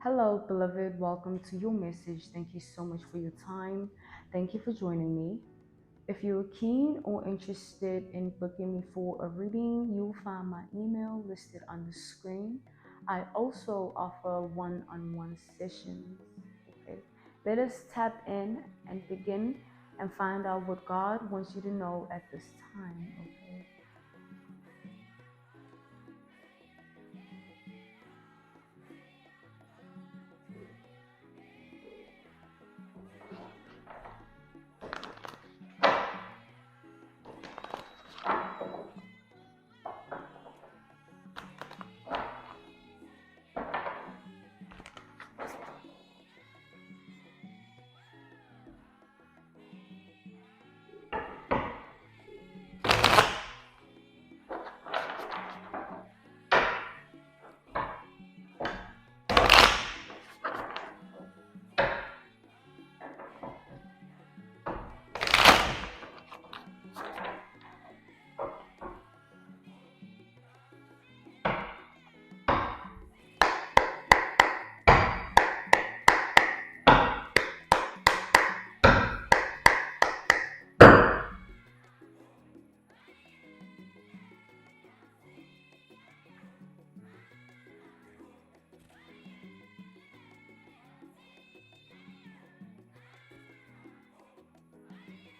Hello, beloved. Welcome to your message. Thank you so much for your time. Thank you for joining me. If you're keen or interested in booking me for a reading, you'll find my email listed on the screen. I also offer one-on-one sessions. Okay, let us tap in and begin and find out what God wants you to know at this time. Okay.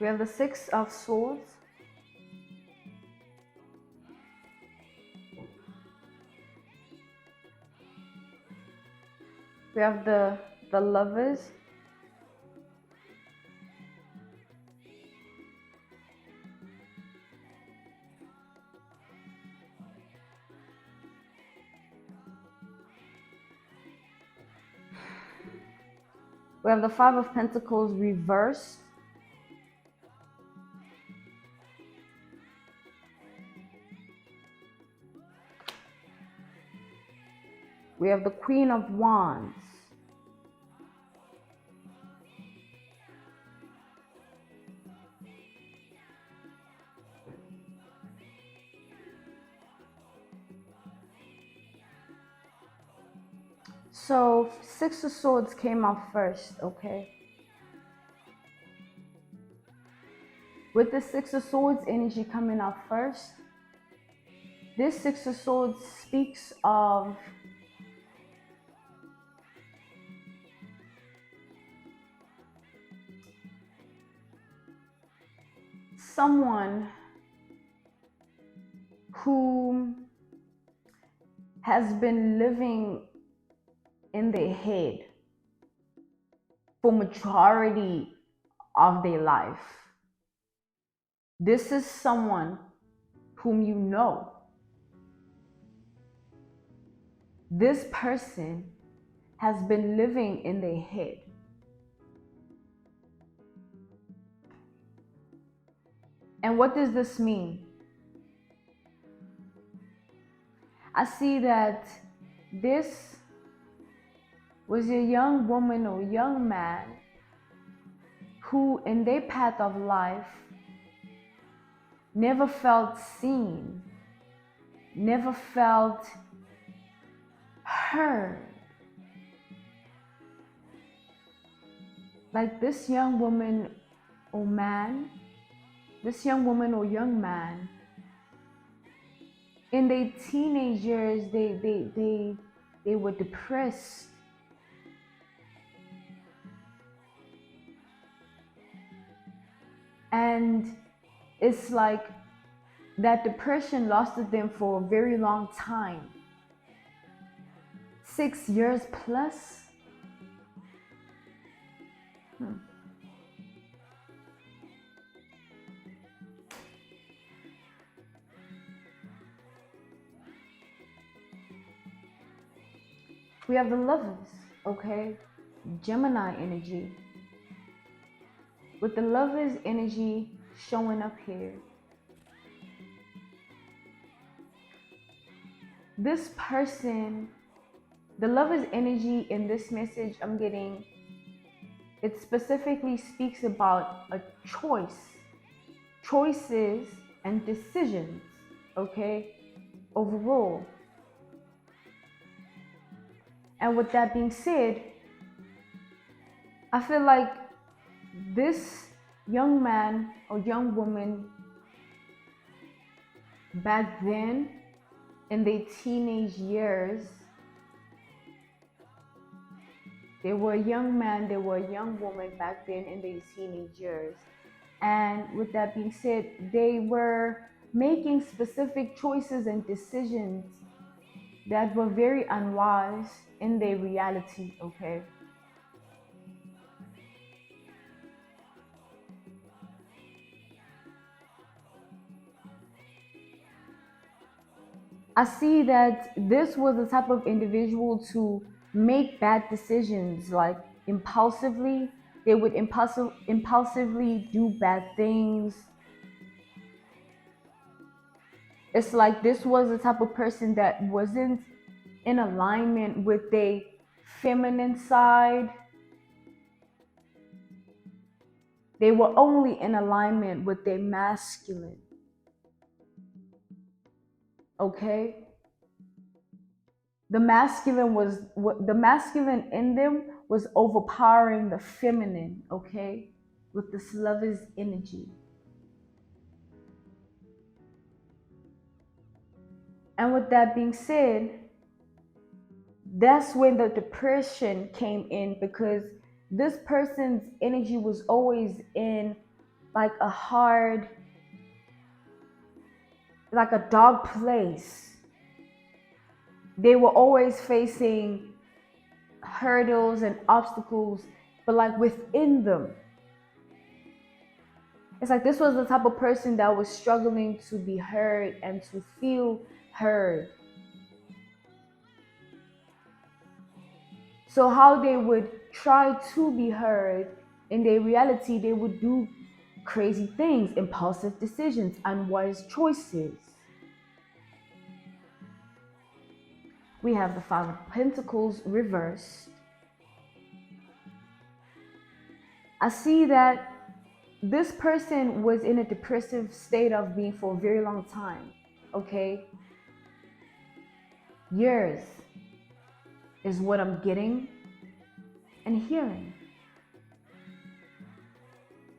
We have the Six of Swords. We have the Lovers. We have the Five of Pentacles reversed. We have the Queen of Wands. So Six of Swords came out first, okay? With the Six of Swords energy coming out first, this Six of Swords speaks of someone who has been living in their head for majority of their life. This is someone whom you know. This person has been living in their head. And what does this mean? I see that this was a young woman or young man who in their path of life never felt seen, never felt heard. Like this young woman or man, this young woman or young man, in their teenage years, they were depressed. And it's like that depression lasted them for a very long time. 6 years plus. We have the Lovers, okay? Gemini energy. With the Lovers energy showing up here, this person, the Lovers energy in this message I'm getting, it specifically speaks about a choices and decisions, okay, overall. And with that being said, I feel like this young man or young woman back then in their teenage years, they were a young man, they were a young woman back then in their teenage years. And with that being said, they were making specific choices and decisions that were very unwise in their reality, okay? I see that this was the type of individual to make bad decisions, like impulsively. They would impulsively do bad things. It's like this was the type of person that wasn't in alignment with their feminine side. They were only in alignment with their masculine. Okay? The masculine in them was overpowering the feminine, okay? With this lover's energy. And with that being said, that's when the depression came in, because this person's energy was always in like a hard, like a dark place. They were always facing hurdles and obstacles, but like within them. It's like this was the type of person that was struggling to be heard and to feel heard. So, how they would try to be heard, in their reality, they would do crazy things, impulsive decisions, unwise choices. We have the Five of Pentacles reversed. I see that this person was in a depressive state of being for a very long time, okay? Years is what I'm getting and hearing.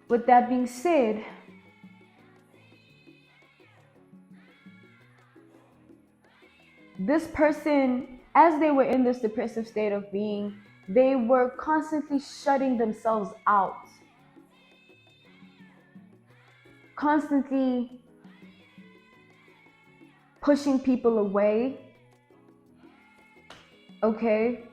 With that being said, this person, as they were in this depressive state of being, they were constantly shutting themselves out, constantly pushing people away, okay?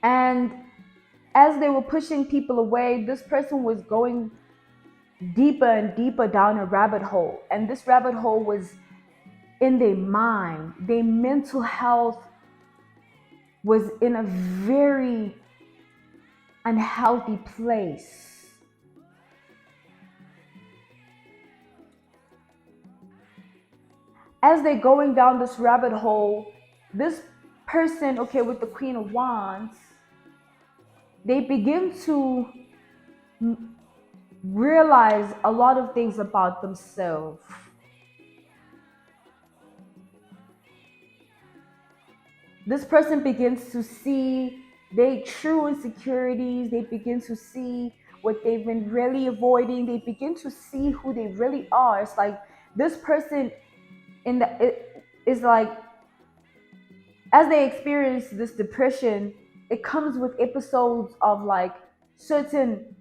And as they were pushing people away, this person was going deeper and deeper down a rabbit hole. And this rabbit hole was in their mind. Their mental health was in a very unhealthy place. As they're going down this rabbit hole, this person, okay, with the Queen of Wands, they begin to realize a lot of things about themselves. This person begins to see their true insecurities. They begin to see what they've been really avoiding. They begin to see who they really are. It's like this person it is like, as they experience this depression, it comes with episodes of like certain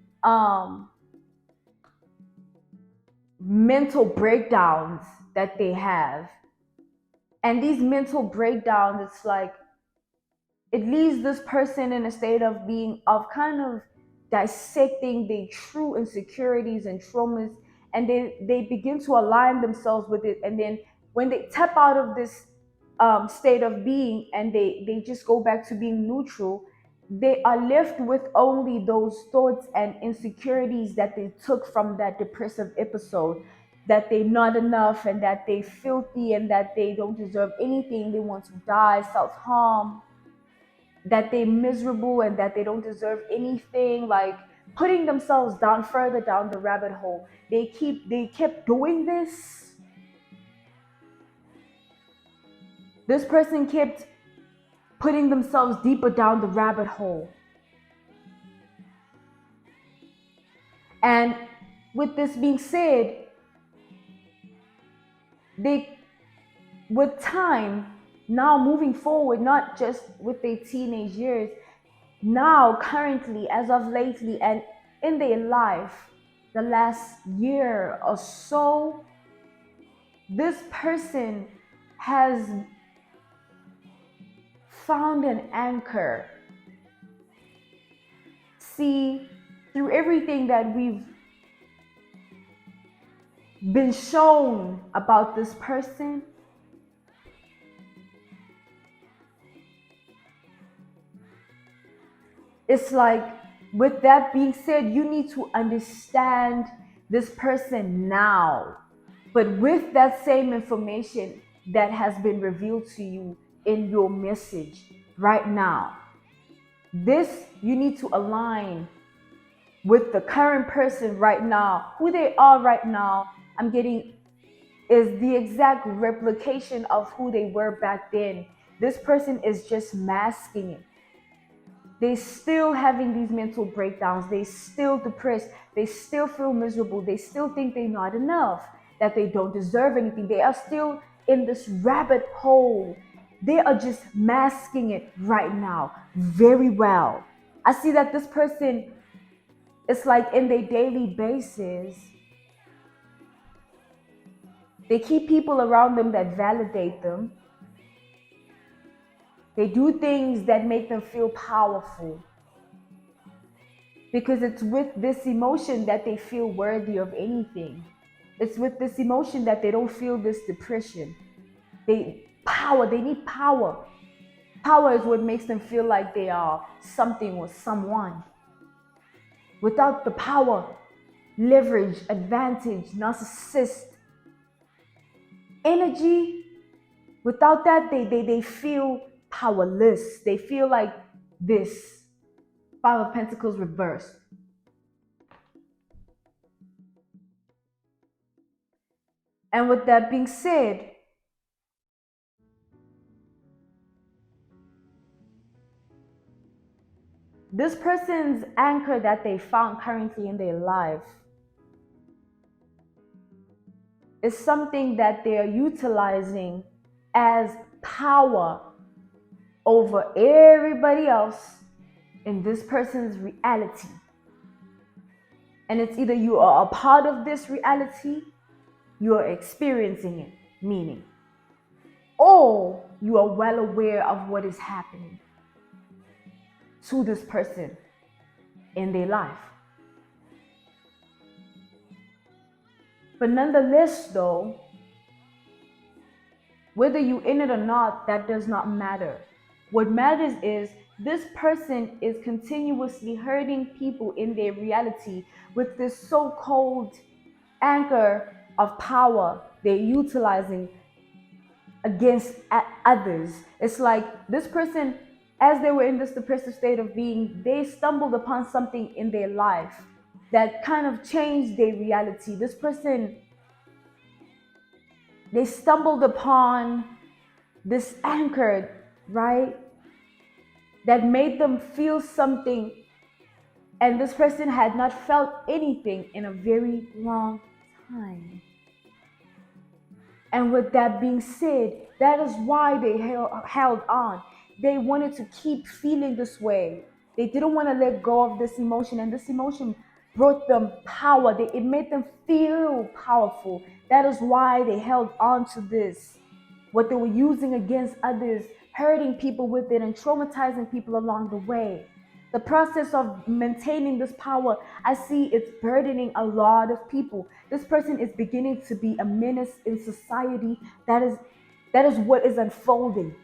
mental breakdowns that they have. And these mental breakdowns, it's like it leaves this person in a state of being, of kind of dissecting their true insecurities and traumas, and they begin to align themselves with it. And then when they tap out of this state of being, and they just go back to being neutral, they are left with only those thoughts and insecurities that they took from that depressive episode, that they're not enough, and that they're filthy, and that they don't deserve anything, they want to die, self-harm, that they're miserable, and that they don't deserve anything. Like putting themselves down further down the rabbit hole. They kept doing this. This person kept putting themselves deeper down the rabbit hole. And with this being said, they, with time, now moving forward, not just with their teenage years, now currently, as of lately, and in their life, the last year or so, this person has found an anchor. See, through everything that we've been shown about this person, it's like, with that being said, you need to understand this person now. But with that same information that has been revealed to you in your message right now, this you need to align with the current person right now. Who they are right now, I'm getting, is the exact replication of who they were back then. This person is just masking it. They still having these mental breakdowns. They still depressed. They still feel miserable. They still think they're not enough, that they don't deserve anything. They are still in this rabbit hole. They are just masking it right now very well. I see that this person, it's like in their daily basis, they keep people around them that validate them. They do things that make them feel powerful, because it's with this emotion that they feel worthy of anything. It's with this emotion that they don't feel this depression. They need power. Power is what makes them feel like they are something or someone. Without the power, leverage, advantage, narcissist energy, without that, they feel powerless. They feel like this. Five of Pentacles reversed. And with that being said, this person's anchor that they found currently in their life is something that they are utilizing as power over everybody else in this person's reality. And it's either you are a part of this reality, you are experiencing it, meaning, or you are well aware of what is happening to this person in their life. But nonetheless, though, whether you're in it or not, that does not matter. What matters is this person is continuously hurting people in their reality with this so-called anchor of power they're utilizing against others. It's like this person, as they were in this depressive state of being, they stumbled upon something in their life that kind of changed their reality. This person, they stumbled upon this anchor, right, that made them feel something, and this person had not felt anything in a very long time. And with that being said, that is why they held on. They wanted to keep feeling this way. They didn't want to let go of this emotion, and this emotion brought them power. It made them feel powerful. That is why they held on to this. What they were using against others, hurting people with it and traumatizing people along the way. The process of maintaining this power, I see it's burdening a lot of people. This person is beginning to be a menace in society. That is what is unfolding.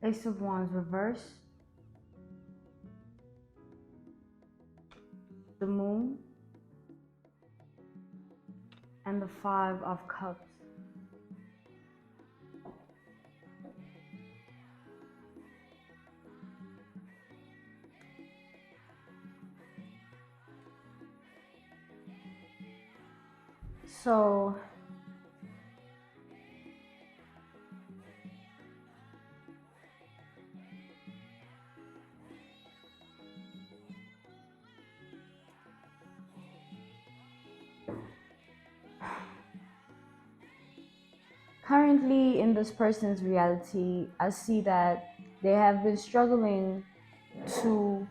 Ace of Wands reverse, the Moon, and the Five of Cups. So currently in this person's reality, I see that they have been struggling to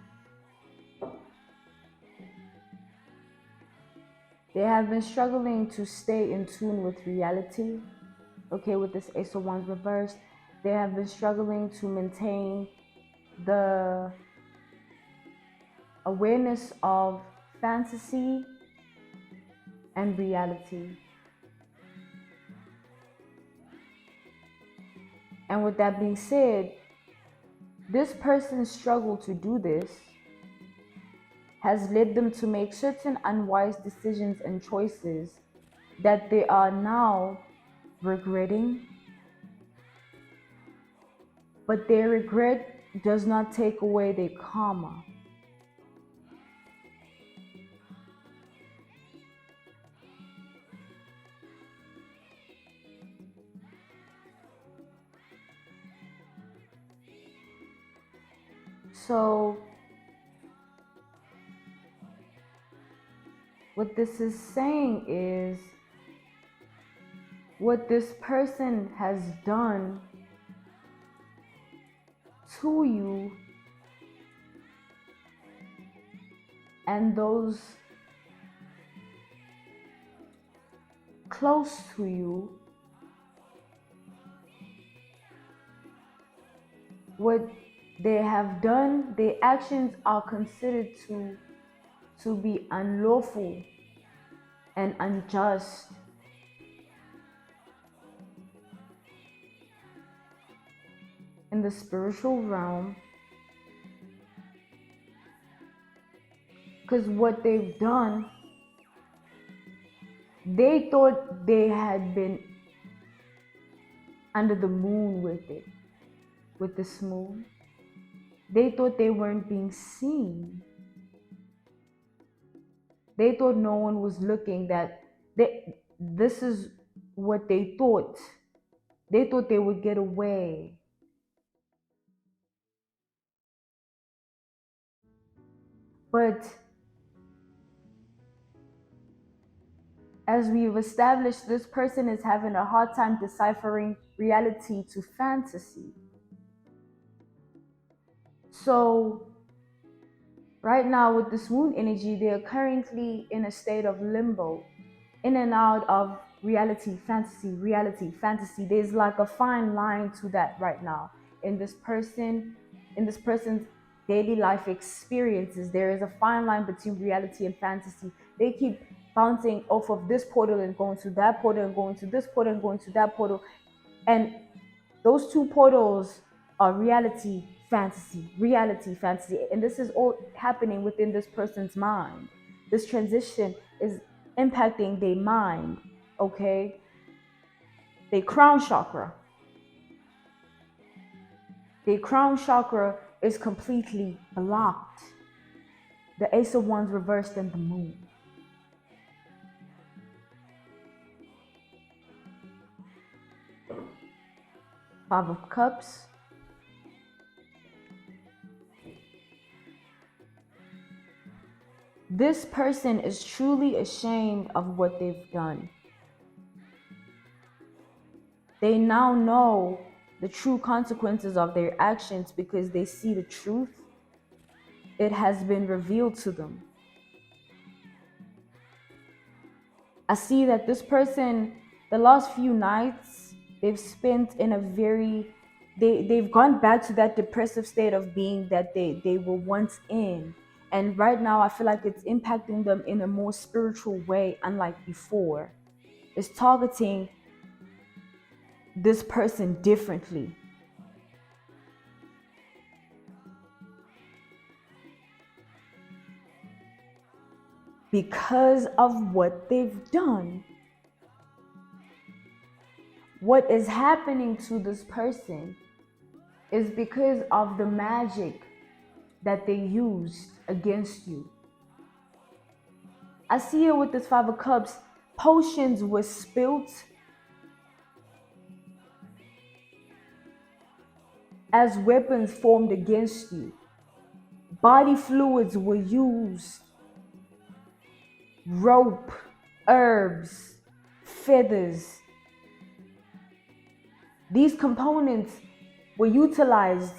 stay in tune with reality. Okay, with this Ace of Wands reversed, they have been struggling to maintain the awareness of fantasy and reality. And with that being said, this person's struggle to do this has led them to make certain unwise decisions and choices that they are now regretting. But their regret does not take away their karma. So what this is saying is, what this person has done to you and those close to you, what they have done, their actions are considered to be unlawful and unjust. In the spiritual realm, because what they've done, they thought they had been under the moon with it, with this moon. They thought they weren't being seen. They thought no one was looking, that this is what they thought. They thought they would get away. But as we've established, this person is having a hard time deciphering reality to fantasy. So right now with this moon energy, they are currently in a state of limbo, in and out of reality, fantasy. There's like a fine line to that right now in this person's daily life experiences. There is a fine line between reality and fantasy. They keep bouncing off of this portal and going to that portal and going to this portal and going to that portal, and those two portals are reality, fantasy, and this is all happening within this person's mind. This transition is impacting their mind, okay? Their crown chakra. Their crown chakra is completely blocked. The Ace of Wands reversed and the moon. Five of Cups. This person is truly ashamed of what they've done. They now know the true consequences of their actions because they see the truth. It has been revealed to them. I see that this person, the last few nights, they've spent in a very, they've gone back to that depressive state of being that they were once in. And right now, I feel like it's impacting them in a more spiritual way, unlike before. It's targeting this person differently. because of what they've done. What is happening to this person is because of the magic that they used against you. I see here with this Five of Cups, potions were spilt as weapons formed against you. Body fluids were used, rope, herbs, feathers. These components were utilized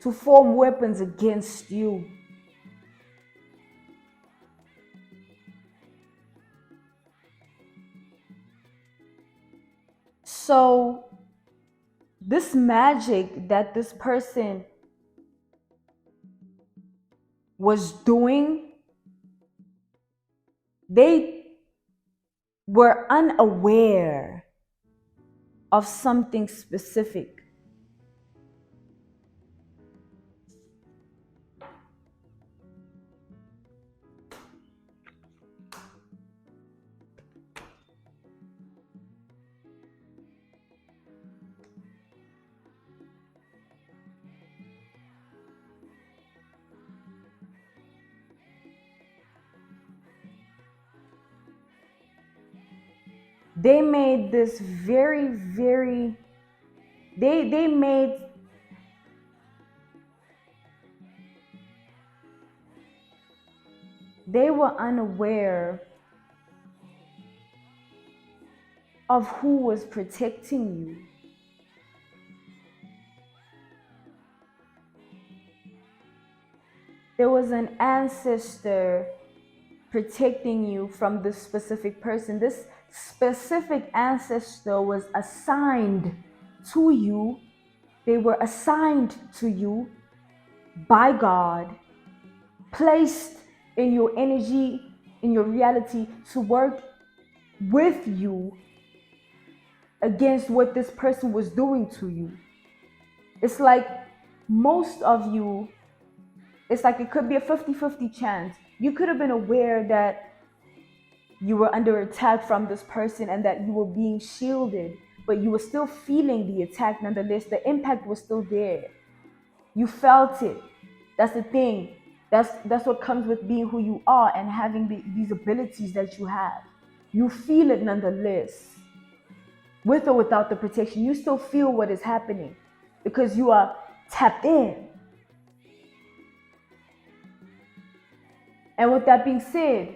to form weapons against you. So, this magic that this person was doing, they were unaware of something specific. They made this very, very, they made they were unaware of who was protecting you. There was an ancestor protecting you from this specific person. This specific ancestor was assigned to you. They were assigned to you by God, placed in your energy, in your reality, to work with you against what this person was doing to you. It's like most of you, it's like it could be a 50-50 chance. You could have been aware that you were under attack from this person and that you were being shielded, but you were still feeling the attack nonetheless. The impact was still there. You felt it. That's the thing. That's what comes with being who you are and having these abilities that you have. You feel it nonetheless. With or without the protection, you still feel what is happening because you are tapped in. And with that being said,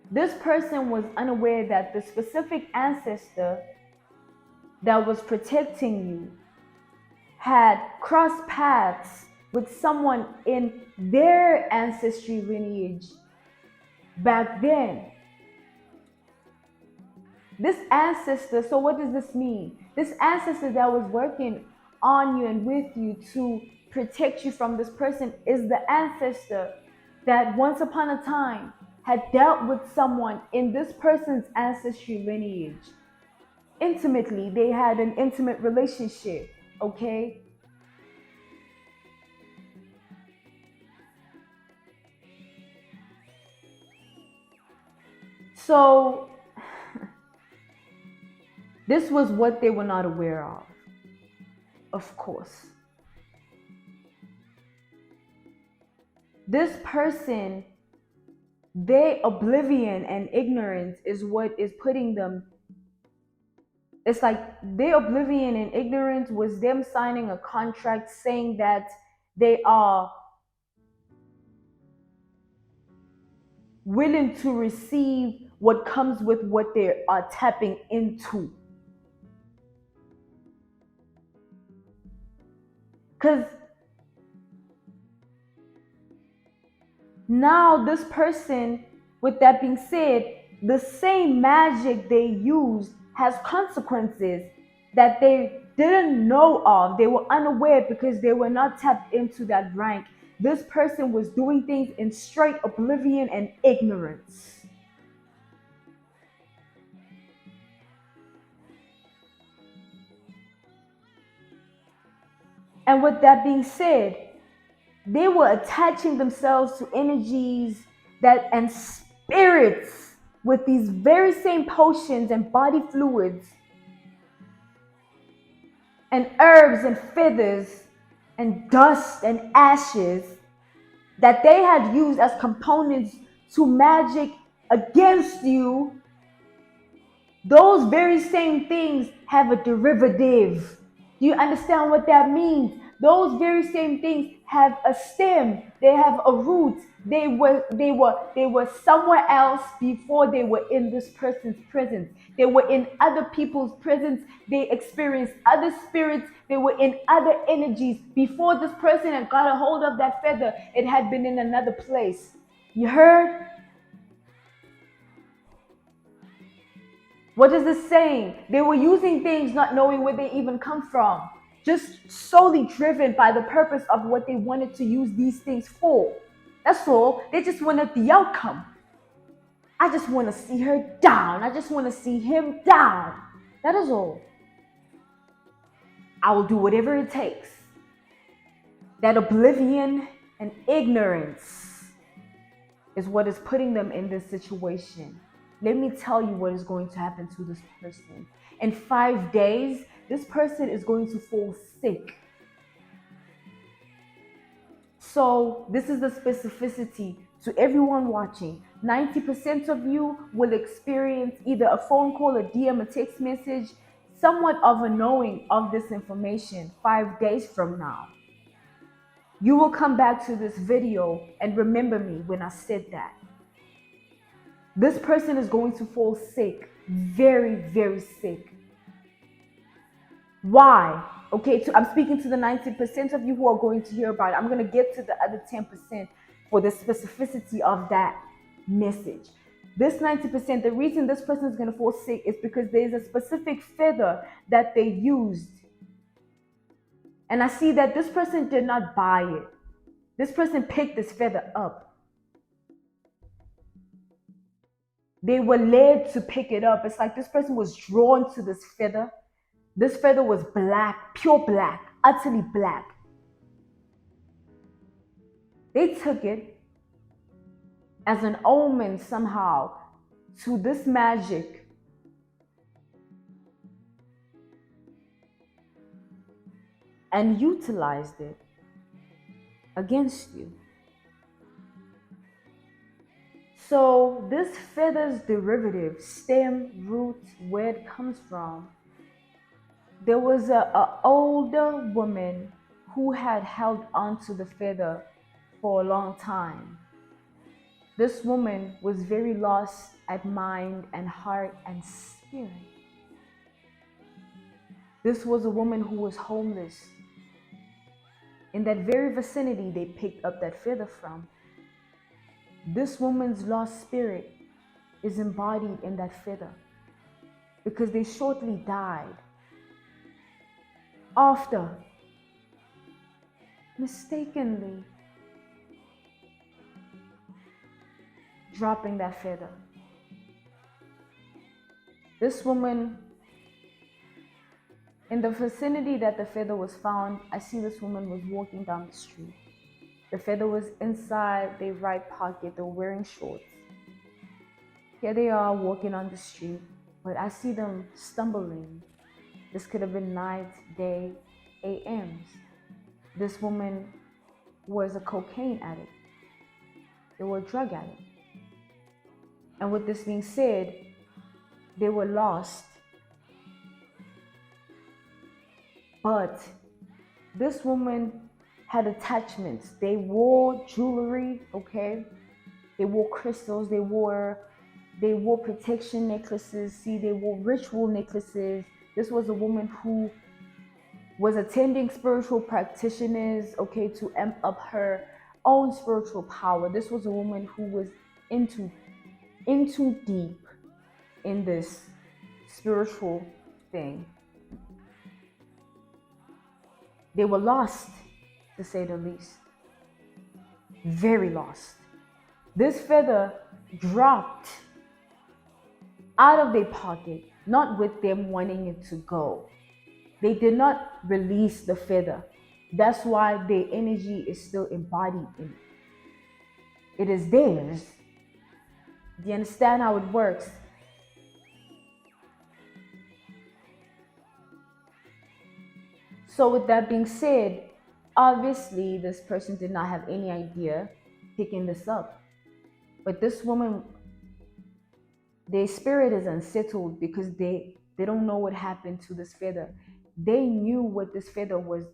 this person was unaware that the specific ancestor that was protecting you had crossed paths with someone in their ancestry lineage back then. This ancestor, so what does this mean? This ancestor that was working on you and with you to protect you from this person is the ancestor that once upon a time had dealt with someone in this person's ancestry lineage. Intimately, they had an intimate relationship, okay? So, this was what they were not aware of course. This person, their oblivion and ignorance is what is putting them. It's like their oblivion and ignorance was them signing a contract saying that they are willing to receive what comes with what they are tapping into. Because now this person, with that being said, the same magic they used has consequences that they didn't know of. They were unaware because they were not tapped into that rank. This person was doing things in straight oblivion and ignorance. And with that being said, They were attaching themselves to energies that and spirits with these very same potions and body fluids and herbs and feathers and dust and ashes that they had used as components to magic against you. Those very same things have a derivative. Do you understand what that means? Those very same things have a stem. They have a root. They were somewhere else before they were in this person's presence. They were in other people's presence. They experienced other spirits. They were in other energies. Before this person had got a hold of that feather, it had been in another place. You heard? What is this saying? They were using things not knowing where they even come from, just solely driven by the purpose of what they wanted to use these things for. That's all. They just wanted the outcome. I just want to see her down. I just want to see him down. That is all. I will do whatever it takes. That oblivion and ignorance is what is putting them in this situation. Let me tell you what is going to happen to this person. In 5 days, this person is going to fall sick. So this is the specificity to everyone watching. 90% of you will experience either a phone call, a DM, a text message, somewhat of a knowing of this information 5 days from now. You will come back to this video and remember me when I said that. This person is going to fall sick, very, very sick. Why? Okay, I'm speaking to the 90% of you who are going to hear about it. I'm going to get to the other 10% for the specificity of that message. This 90%, the reason this person is going to fall sick is because there's a specific feather that they used. And I see that this person did not buy it. This person picked this feather up. They were led to pick it up. It's like this person was drawn to this feather. This feather was black, pure black, utterly black. They took it as an omen somehow to this magic. And utilized it against you. So this feather's derivative, stem, root, where it comes from, there was an older woman who had held onto the feather for a long time. This woman was very lost at mind and heart and spirit. This was a woman who was homeless. In that very vicinity they picked up that feather from. This woman's lost spirit is embodied in that feather because they shortly died after mistakenly dropping that feather. This woman, in the vicinity that the feather was found, I see this woman was walking down the street. The feather was inside their right pocket. They were wearing shorts. Here they are walking on the street, but I see them stumbling. This could have been night, day, AMs. This woman was a cocaine addict. They were a drug addict. And with this being said, they were lost. But this woman had attachments. They wore jewelry, okay? They wore crystals. They wore protection necklaces. See, they wore ritual necklaces. This was a woman who was attending spiritual practitioners, okay, to amp up her own spiritual power. This was a woman who was into deep in this spiritual thing. They were lost, to say the least. Very lost. This feather dropped out of their pocket, not with them wanting it to go. They did not release the feather. That's why their energy is still embodied in it. It is theirs. Do you understand how it works? So with that being said, obviously this person did not have any idea picking this up. But this woman, their spirit is unsettled because they don't know what happened to this feather. They knew what this feather was.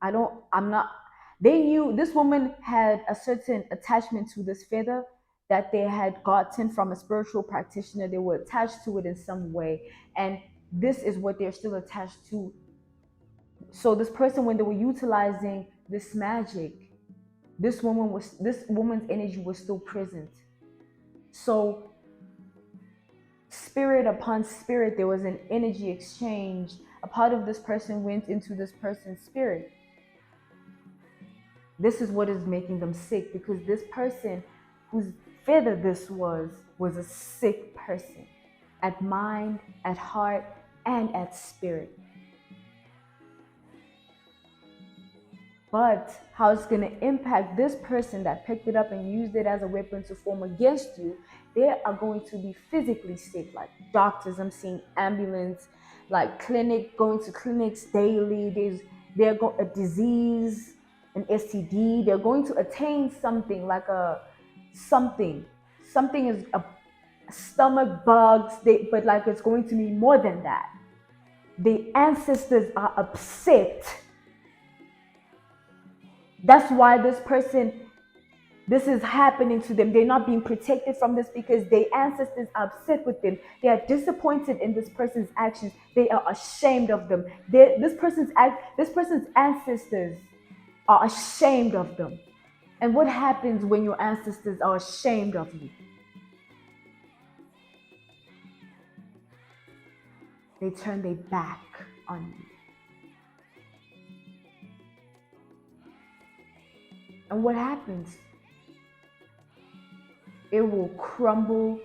I'm not They knew this woman had a certain attachment to this feather that they had gotten from a spiritual practitioner. They were attached to it in some way, and this is what they're still attached to. So this person, when they were utilizing this magic, this woman's energy was still present. So spirit upon spirit, there was an energy exchange. A part of this person went into this person's spirit. This is what is making them sick, because this person whose feather this was a sick person at mind, at heart, and at spirit. But how it's going to impact this person that picked it up and used it as a weapon to form against you, they are going to be physically sick, like doctors. I'm seeing ambulance, like going to clinics daily. A disease, an STD. They're going to attain something like something. Something is a stomach bugs. But like it's going to be more than that. The ancestors are upset. That's why this is happening to them. They're not being protected from this because their ancestors are upset with them. They are disappointed in this person's actions. They are ashamed of them. This person's ancestors are ashamed of them. And what happens when your ancestors are ashamed of you? They turn their back on you. And what happens? It will crumble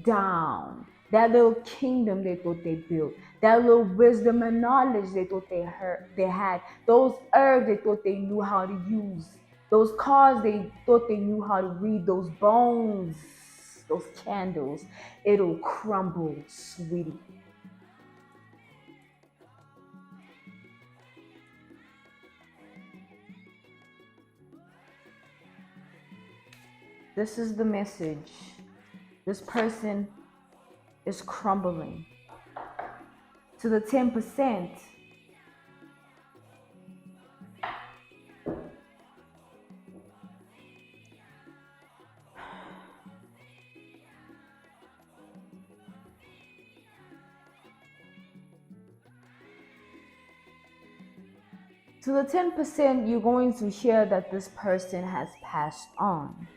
down. That little kingdom they thought they built, that little wisdom and knowledge they thought they had, those herbs they thought they knew how to use, those cars they thought they knew how to read, those bones, those candles, it'll crumble, sweetie. This is the message. This person is crumbling. To the 10%, you're going to hear that this person has passed on.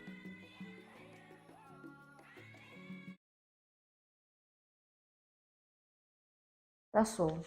That's all.